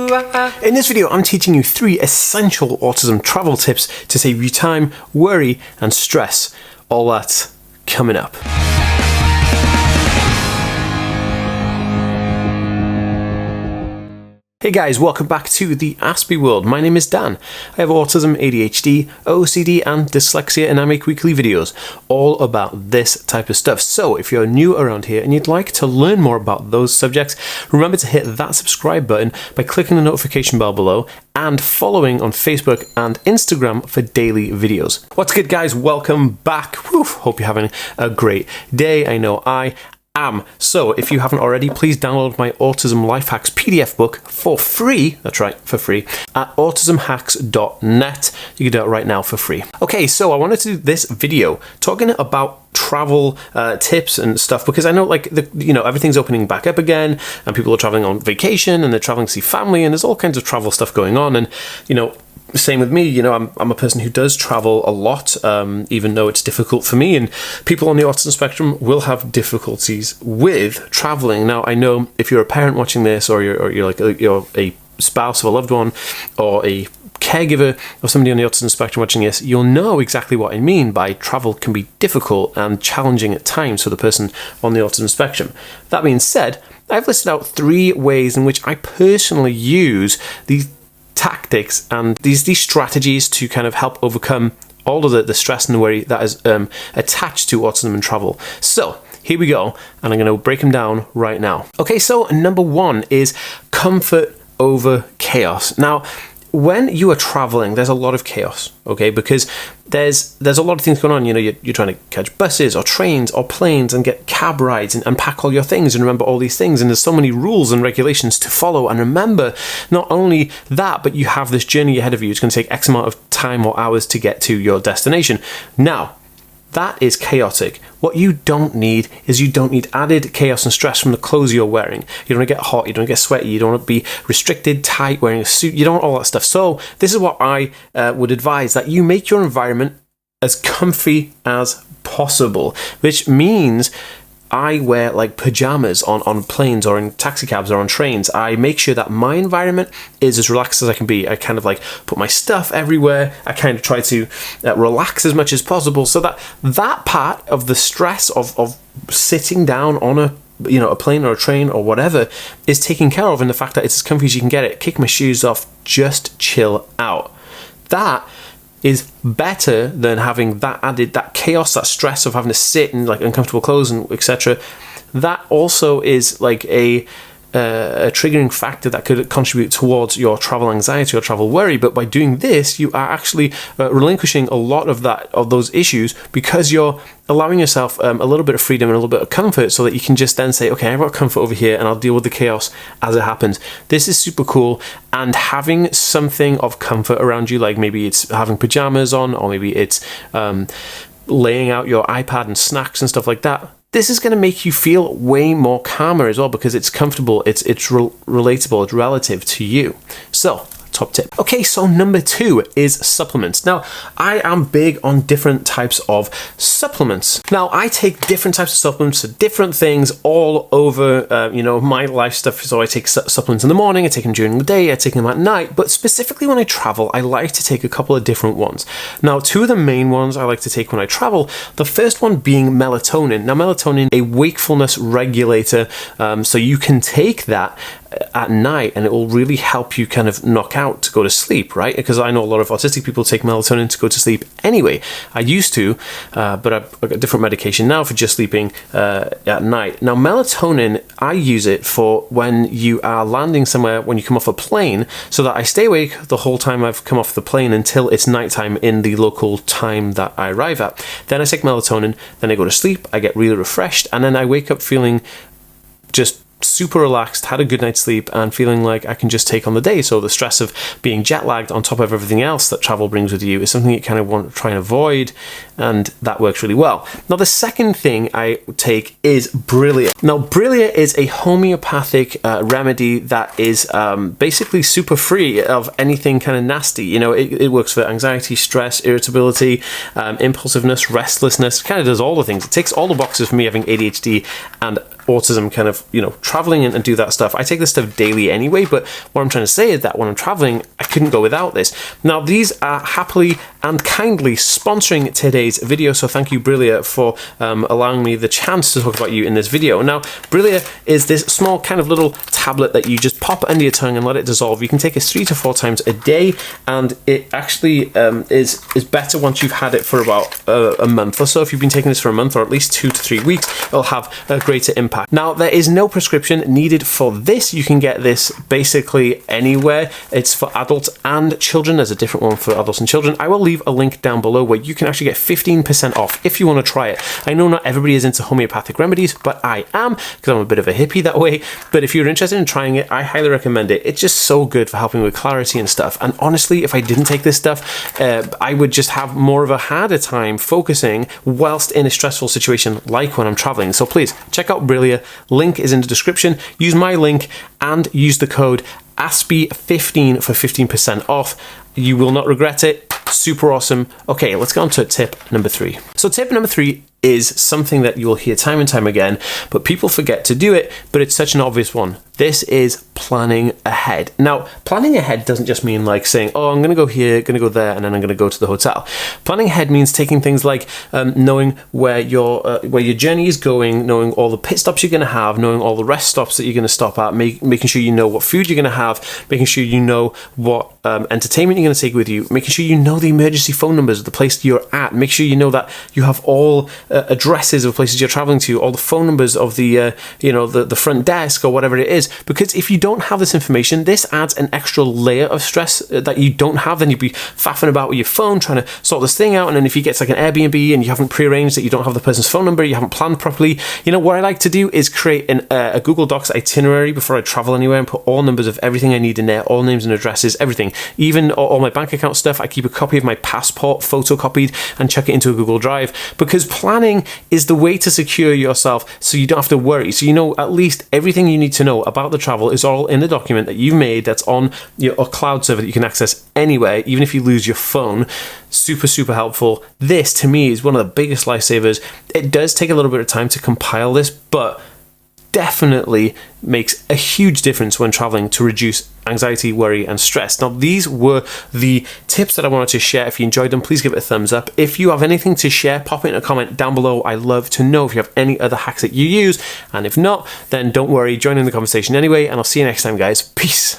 In this video, I'm teaching you 3 essential autism travel tips to save you time, worry, and stress. All that coming up. Hey guys, welcome back to the Aspie world. My name is Dan. I have autism, ADHD, OCD and dyslexia, and I make weekly videos all about this type of stuff. So if you're new around here and you'd like to learn more about those subjects, remember to hit that subscribe button by clicking the notification bell below and following on Facebook and Instagram for daily videos. What's good guys? Welcome back. Whew, hope you're having a great day. I know I am. So if you haven't already, please download my Autism Life Hacks PDF book for free. That's right, for free at autismhacks.net. You can do it right now for free. Okay, so I wanted to do this video talking about travel tips and stuff because I know everything's opening back up again and people are traveling on vacation and they're traveling to see family and there's all kinds of travel stuff going on, and same with me. I'm a person who does travel a lot, even though it's difficult for me, and people on the autism spectrum will have difficulties with traveling. Now, I know if you're a parent watching this, or you're a spouse of a loved one, or a caregiver of somebody on the autism spectrum watching this, you'll know exactly what I mean by travel can be difficult and challenging at times for the person on the autism spectrum. That being said, I've listed out 3 ways in which I personally use these tactics and these strategies to kind of help overcome all of the stress and worry that is attached to autism and travel. So here we go, and I'm going to break them down right now. Okay, so number 1 is comfort over chaos. Now, when you are traveling, there's a lot of chaos, okay? Because there's a lot of things going on. You're trying to catch buses or trains or planes and get cab rides and pack all your things and remember all these things. And there's so many rules and regulations to follow. And remember, not only that, but you have this journey ahead of you. It's going to take X amount of time or hours to get to your destination. Now, that is chaotic. What you don't need is added chaos and stress from the clothes you're wearing. You don't want to get hot, you don't want to get sweaty, you don't want to be restricted, tight, wearing a suit, you don't want all that stuff. So this is what I would advise, that you make your environment as comfy as possible, which means I wear like pajamas on planes or in taxi cabs or on trains. I make sure that my environment is as relaxed as I can be. I kind of put my stuff everywhere. I kind of try to relax as much as possible so that part of the stress of sitting down on a plane or a train or whatever is taken care of, and the fact that it's as comfy as you can get it. Kick my shoes off, just chill out. That is better than having that chaos, that stress of having to sit in uncomfortable clothes and etc. That also is a triggering factor that could contribute towards your travel anxiety or travel worry. But by doing this, you are actually relinquishing a lot of those issues, because you're allowing yourself a little bit of freedom and a little bit of comfort, so that you can just then say, okay, I've got comfort over here and I'll deal with the chaos as it happens. This is super cool. And having something of comfort around you, like maybe it's having pajamas on, or maybe it's laying out your iPad and snacks and stuff like that, this is going to make you feel way more calmer as well, because it's comfortable, it's relatable, it's relative to you. So, top tip. Okay, so number 2 is supplements. Now, I am big on different types of supplements. Now, I take different types of supplements for different things all over, my life stuff. So I take supplements in the morning, I take them during the day, I take them at night. But specifically when I travel, I like to take a couple of different ones. Now, 2 of the main ones I like to take when I travel, the first one being melatonin. Now, melatonin, a wakefulness regulator, so you can take that at night and it will really help you kind of knock out to go to sleep, right? Because I know a lot of autistic people take melatonin to go to sleep anyway. I used to, but I've got different medication now for just sleeping at night. Now, melatonin, I use it for when you are landing somewhere, when you come off a plane, so that I stay awake the whole time I've come off the plane until it's nighttime in the local time that I arrive at. Then I take melatonin, then I go to sleep, I get really refreshed, and then I wake up feeling just super relaxed, had a good night's sleep, and feeling like I can just take on the day. So the stress of being jet lagged on top of everything else that travel brings with you is something you kind of want to try and avoid, and that works really well. Now, the second thing I take is Brillia. Now, Brillia is a homeopathic remedy that is basically super free of anything kind of nasty. It works for anxiety, stress, irritability, impulsiveness, restlessness. It kind of does all the things. It ticks all the boxes for me, having ADHD and autism kind of, traveling and do that stuff. I take this stuff daily anyway, but what I'm trying to say is that when I'm traveling, I couldn't go without this. Now, these are happily and kindly sponsoring today's video, so thank you, Brillia, for allowing me the chance to talk about you in this video. Now, Brillia is this small kind of little tablet that you just pop under your tongue and let it dissolve. You can take it 3 to 4 times a day, and it actually is better once you've had it for about a month or so. If you've been taking this for a month or at least 2 to 3 weeks, it'll have a greater impact. Now, there is no prescription needed for this. You can get this basically anywhere. It's for adults and children. There's a different one for adults and children. I will leave a link down below where you can actually get 15% off if you want to try it. I know not everybody is into homeopathic remedies, but I am, because I'm a bit of a hippie that way. But if you're interested in trying it, I highly recommend it. It's just so good for helping with clarity and stuff. And honestly, if I didn't take this stuff, I would just have more of a harder time focusing whilst in a stressful situation like when I'm traveling. So please check out Brillia. Link is in the description. Use my link and use the code ASPI15 for 15% off. You will not regret it. Super awesome. Okay, let's go on to tip number 3. So tip number 3 is something that you will hear time and time again, but people forget to do it, but it's such an obvious one. This is planning ahead. Now, planning ahead doesn't just mean like saying, oh, I'm going to go here, going to go there, and then I'm going to go to the hotel. Planning ahead means taking things like knowing where your journey is going, knowing all the pit stops you're going to have, knowing all the rest stops that you're going to stop at, making sure you know what food you're going to have, making sure you know what entertainment you're going to take with you, making sure you know the emergency phone numbers of the place you're at, make sure you know that you have all addresses of places you're traveling to, all the phone numbers of the the front desk or whatever it is. Because if you don't have this information, this adds an extra layer of stress that you don't have. Then you'd be faffing about with your phone trying to sort this thing out, and then if you get like an Airbnb and you haven't prearranged it, you don't have the person's phone number, you haven't planned properly. What I like to do is create a Google Docs itinerary before I travel anywhere and put all numbers of everything I need in there, all names and addresses, everything, even all my bank account stuff. I keep a copy of my passport photocopied and chuck it into a Google Drive, because planning is the way to secure yourself so you don't have to worry. So you know at least everything you need to know about the travel is all in a document that you've made that's on your cloud server that you can access anywhere, even if you lose your phone. Super, super helpful. This, to me, is one of the biggest lifesavers. It does take a little bit of time to compile this, but definitely makes a huge difference when traveling to reduce anxiety, worry, and stress. Now, these were the tips that I wanted to share. If you enjoyed them, please give it a thumbs up. If you have anything to share, pop it in a comment down below. I love to know if you have any other hacks that you use, and if not, then don't worry, join in the conversation anyway, and I'll see you next time, guys. Peace.